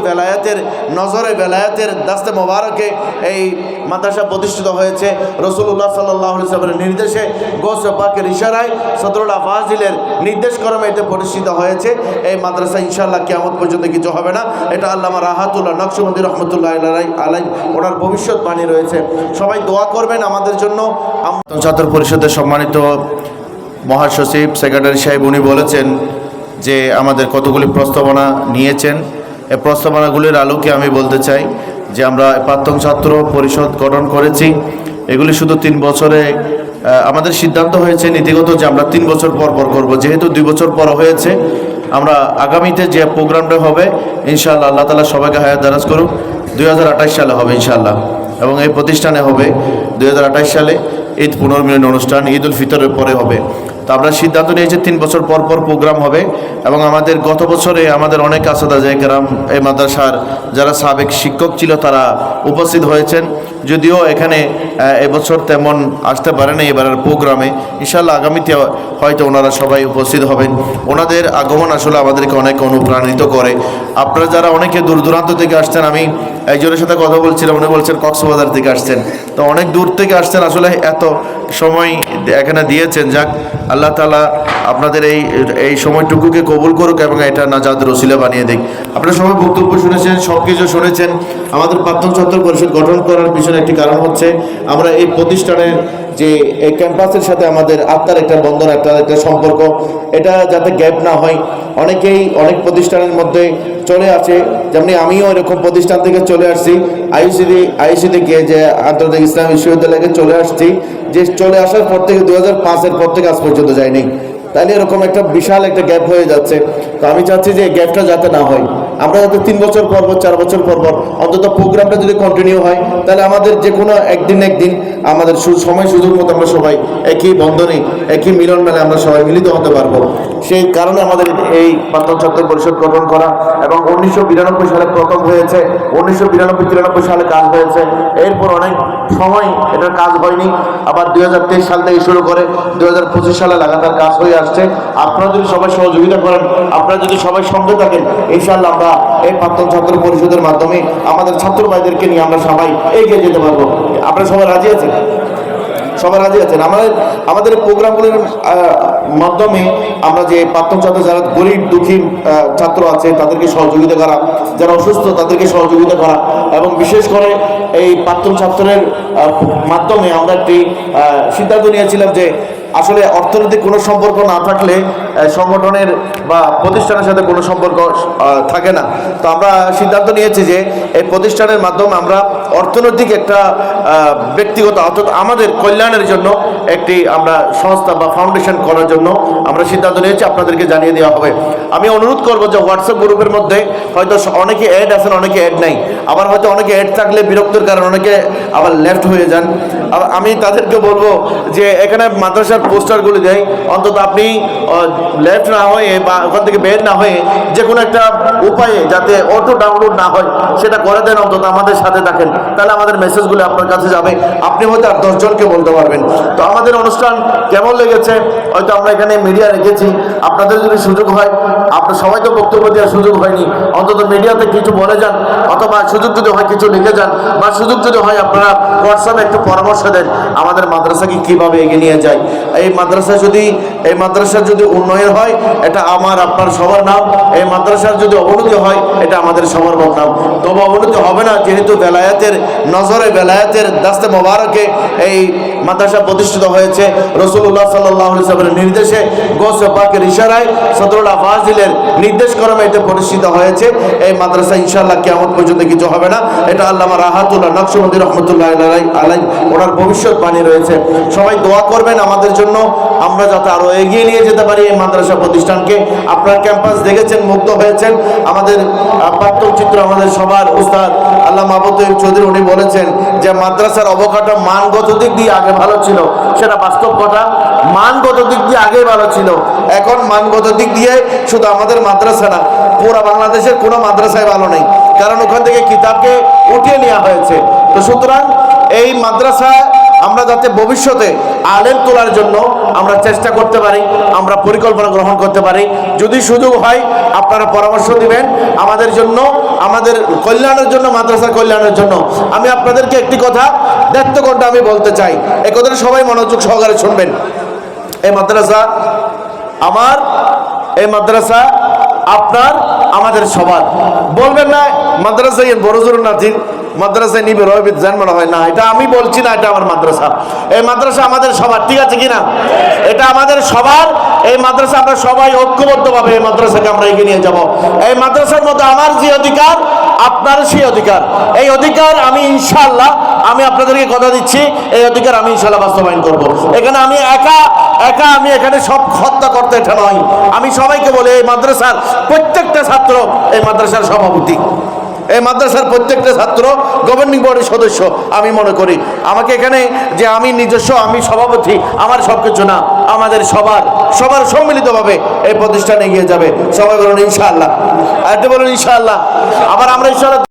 বেলায়েতের নজরে বেলায়েতের দাস্তে মোবারকে এই মাদ্রাসা প্রতিষ্ঠিত হয়েছে। রাসূলুল্লাহ সাল্লাল্লাহু আলাইহি ওয়াসাল্লামের নির্দেশে গৌসে পাকের ইশারায় সদরুল আফাজিলের নির্দেশক্রমে এতে প্রতিষ্ঠিত হয়েছে। এই মাদ্রাসা ইনশাআল্লাহ কিয়ামত পর্যন্ত কিছু হবে না। এটা আল্লামা রাহাতুল্লাহ নকশবন্দি রহমতুল্লাহ আলাইহি ওনার ভবিষ্যৎবাণী রয়েছে। সবাই দোয়া করবেন আমাদের জন্য। ছাত্র পরিষদের সম্মানিত মহাসচিব সেক্রেটারি সাহেব উনি বলেছেন যে আমাদের কতগুলি প্রস্তাবনা নিয়েছেন। এই প্রস্তাবনাগুলির আলোকে আমি বলতে চাই যে আমরা প্রাক্তন ছাত্র পরিষদ গঠন করেছি। এগুলি শুধু 3 বছরে আমাদের সিদ্ধান্ত হয়েছে নীতিগত যে আমরা 3 বছর পর পর করব। যেহেতু 2 বছর পর হয়েছে, আমরা আগামীতে যে প্রোগ্রামটা হবে ইনশাআল্লাহ আল্লাহ তাআলা সবাইকে হায়াত দারাজ করুক, 2028 সালে হবে ইনশাআল্লাহ। এবং এই প্রতিষ্ঠানে হবে 2028 সালে ঈদ পুনর্মিলন অনুষ্ঠান, ঈদ উল ফিতরের পরে হবে। তো আমরা সিদ্ধান্ত নিয়েছি 3 বছর পর পর প্রোগ্রাম হবে। এবং আমাদের গত বছরে আমাদের অনেক আসাদায়ে কেরাম এই মাদ্রাসার যারা সাবেক শিক্ষক ছিল তারা উপস্থিত হয়েছেন। যদিও এখানে এবছর তেমন আসতে পারে না এবারের প্রোগ্রামে, ইনশাআল্লাহ আগামীতে হয়তো ওনারা সবাই উপস্থিত হবেন। ওনাদের আগমন আসলে আমাদেরকে অনেক অনুপ্রাণিত করে। আপনারা যারা অনেকে দূর দূরান্ত থেকে আসছেন, আমি একজনের সাথে কথা বলছিলাম, উনি বলছেন কক্সবাজার থেকে আসছেন। তো অনেক দূর থেকে আসছেন, আসলে এত সময় এখানে দিয়েছেন। যাক, আল্লাহ তাআলা আপনাদের এই সময়টুকুকে কবুল করুক এবং এটা নাজাতের ওসিলা বানিয়ে দিক। আপনারা সবাই বক্তব্য শুনেছেন, সব কিছু শুনেছেন। আমাদের প্রাক্তন ছাত্র পরিষদ গঠন করার পিছনে একটি কারণ হচ্ছে আমরা এই প্রতিষ্ঠানের যে এই ক্যাম্পাসের সাথে আমাদের আত্মার একটা বন্ধন, একটা সম্পর্ক, এটা যাতে গ্যাপ না হয়। অনেকেই অনেক প্রতিষ্ঠানের মধ্যে চলে আসে, যেমনি আমিও এরকম প্রতিষ্ঠান থেকে চলে আসছি। আইইসি থেকে যে আন্তর্জাতিক ইসলাম বিশ্ববিদ্যালয়কে চলে আসছি, যে চলে আসার পর থেকে 2005-এর পর থেকে আজ পর্যন্ত যায়নি। তাহলে এরকম একটা বিশাল একটা গ্যাপ হয়ে যাচ্ছে। তো আমি চাচ্ছি যে এই গ্যাপটা যাতে না হয়, আমরা যাতে 3 বছর পর পর 4 বছর পর পর অন্তত প্রোগ্রামটা যদি কন্টিনিউ হয়, তাহলে আমাদের যে কোনো একদিন আমাদের সময় সুযোগ মতো আমরা সবাই একই বন্ধনে একই মিলন মেলে আমরা সবাই মিলিত হতে পারবো। সেই কারণে আমাদের এই প্রাক্তন ছাত্র পরিষদ গঠন করা। এবং 1992 সালে প্রথম হয়েছে, 1992-93 সালে কাজ হয়েছে। এরপর অনেক সময় এটার কাজ হয়নি। আবার 2023 সাল থেকে শুরু করে 2025 সালে লাগাতার কাজ হয়ে আসছে। আপনারা যদি সবাই সহযোগিতা করেন, আপনারা যদি সবাই সঙ্গে থাকেন, ইনশাআল্লাহ আমরা এই প্রাক্তন ছাত্র পরিষদের মাধ্যমে আমাদের ছাত্র ভাইদেরকে নিয়ে আমরা সবাই এগিয়ে যেতে পারবো। আপনারা সবাই রাজি আছেন? সবাই রাজি আছেন? আমাদের প্রোগ্রামগুলির মাধ্যমে আমরা যে প্রাক্তন ছাত্র যারা গরিব দুঃখী ছাত্র আছে তাদেরকে সহযোগিতা করা, যারা অসুস্থ তাদেরকে সহযোগিতা করা, এবং বিশেষ করে এই প্রাক্তন ছাত্রের মাধ্যমে আমরা একটি সিদ্ধান্ত নিয়েছিলাম যে আসলে অর্থনৈতিক কোনো সম্পর্ক না থাকলে সংগঠনের বা প্রতিষ্ঠানের সাথে কোনো সম্পর্ক থাকে না। তো আমরা সিদ্ধান্ত নিয়েছি যে এই প্রতিষ্ঠানের মাধ্যমে আমরা অর্থনৈতিক একটা ব্যক্তিগত অর্থাৎ আমাদের কল্যাণের জন্য একটি আমরা সংস্থা বা ফাউন্ডেশন করার জন্য আমরা সিদ্ধান্ত নিয়েছি। আপনাদেরকে জানিয়ে দেওয়া হবে। আমি অনুরোধ করব যে হোয়াটসঅ্যাপ গ্রুপের মধ্যে হয়তো অনেকে অ্যাড আছেন, অনেকে অ্যাড নাই। আবার হয়তো অনেকে অ্যাড থাকলে বিরক্তের কারণে অনেকে আবার লেফট হয়ে যান। আমি তাদেরকে বলবো যে এখানে মাদ্রাসার পোস্টারগুলি দেয়, অন্তত আপনি লেফট না হয়ে বা ওখান থেকে বের না হয়ে যে কোনো একটা উপায়ে যাতে অটো ডাউনলোড না হয় সেটা করে দেন, অন্তত আমাদের সাথে থাকেন। তাহলে আমাদের মেসেজগুলো আপনার কাছে যাবে, আপনি হয়তো আর 10 জনকে বলতে পারবেন। তো আমাদের অনুষ্ঠান কেমন লেগেছে হয়তো আমরা এখানে মিডিয়া রেখেছি। আপনাদের যদি সুযোগ হয়, আপনার সবাই তো বক্তব্য দেওয়ার সুযোগ হয়নি, অন্তত মিডিয়াতে কিছু বলে যান, অথবা সুযোগ যদি হয় কিছু লিখে যান, বা সুযোগ যদি হয় আপনারা হোয়াটসঅ্যাপে একটু পরামর্শ দেন আমাদের মাদ্রাসাকে কীভাবে এগিয়ে নিয়ে যায়। এই মাদ্রাসার যদি উন্নয়ন হয় এটা আমার আপনার সবার নাম, এই মাদ্রাসার যদি অবনতি হয় এটা আমাদের সবার নাম। তবে অবনতি হবে না, যেহেতু বেলায়েতের নজরে বেলায়েতের দাস্তে মোবারকে এই মাদ্রাসা প্রতিষ্ঠিত হয়েছে। রাসূলুল্লাহ সাল্লাল্লাহু আলাইহি ওয়াসাল্লামের নির্দেশে গৌসে পাকের ইশারায় সদরুল আফাজিলের নির্দেশক্রমে এতে প্রতিষ্ঠিত হয়েছে। এই মাদ্রাসা ইনশাআল্লাহ কিয়ামত পর্যন্ত কিছু হবে না। এটা আল্লামা রাহাতুল্লাহ নকশবন্দি রহমতুল্লাহ আলাইহি ওনার ভবিষ্যৎবাণী রয়েছে। সবাই দোয়া করবেন আমাদের জন্য, আমরা যাতে আরো এগিয়ে নিয়ে যেতে পারি এই মাদ্রাসা প্রতিষ্ঠানকে। আপনার ক্যাম্পাস দেখেছেন, মুগ্ধ হয়েছেন। আমাদের প্রাক্তন চিত্র আমাদের সবার উস্তাদ আল্লামা আবু তৈয়ব চৌধুরী উনি বলেছেন যে মাদ্রাসার অবকাঠামো মানগত দিক দিয়ে আগে ভালো ছিল, সেটা বাস্তব কথা। মানগত দিক দিয়ে আগে ভালো ছিল, এখন মানগত দিক দিয়ে শুধু আমাদের মাদ্রাসা না, পুরো বাংলাদেশের কোনো মাদ্রাসায় ভালো নেই, কারণ ওখান থেকে কিতাবকে উঠিয়ে নেওয়া হয়েছে। তো সুতরাং এই মাদ্রাসা আমরা যাতে ভবিষ্যতে আলেম তোলার জন্য আমরা চেষ্টা করতে পারি, আমরা পরিকল্পনা গ্রহণ করতে পারি। যদি সুযোগ হয় আপনারা পরামর্শ দিবেন আমাদের জন্য, আমাদের কল্যাণের জন্য, মাদ্রাসার কল্যাণের জন্য। আমি আপনাদেরকে একটি কথা দেড় ঘন্টা আমি বলতে চাই, এই কথাটা সবাই মনোযোগ সহকারে শুনবেন। এই মাদ্রাসা আমার, এই মাদ্রাসা আপনার, আমাদের সবার। বলবেন না মাদ্রাসায় বড় জোর নাতির মাদ্রাসায় নিবে রবিদ জানমানো হয় না, এটা আমি বলছি না, এটা আমার মাদ্রাসা। এই মাদ্রাসা আমাদের সবার, ঠিক আছে কিনা? এটা আমাদের সবার। এই মাদ্রাসা আমরা সবাই ঐক্যবদ্ধভাবে এই মাদ্রাসাকে আমরা এগিয়ে নিয়ে যাব। এই মাদ্রাসার মধ্যে আমার যে অধিকার, আপনার সেই অধিকার, এই অধিকার আমি ইনশাআল্লাহ, আমি আপনাদেরকে কথা দিচ্ছি, এই অধিকার আমি ইনশাআল্লাহ বাস্তবায়ন করব। এখানে আমি একা আমি এখানে সব হত্যা করতে, এটা নয়। আমি সবাইকে বলি, এই মাদ্রাসার প্রত্যেকটা ছাত্র এই মাদ্রাসার সভাপতি, এই মাদ্রাসার প্রত্যেকটা ছাত্র গভর্নিং বডির সদস্য। আমি মনে করি আমাকে এখানে যে আমি নিজস্ব, আমি সভাপতি, আমার সব কিছু না, আমাদের সবার সম্মিলিতভাবে এই প্রতিষ্ঠান এগিয়ে যাবে। সবাই বলুন ইনশাআল্লাহ, বলুন ইনশাআল্লাহ। আবার আমরা ইনশাআল্লাহ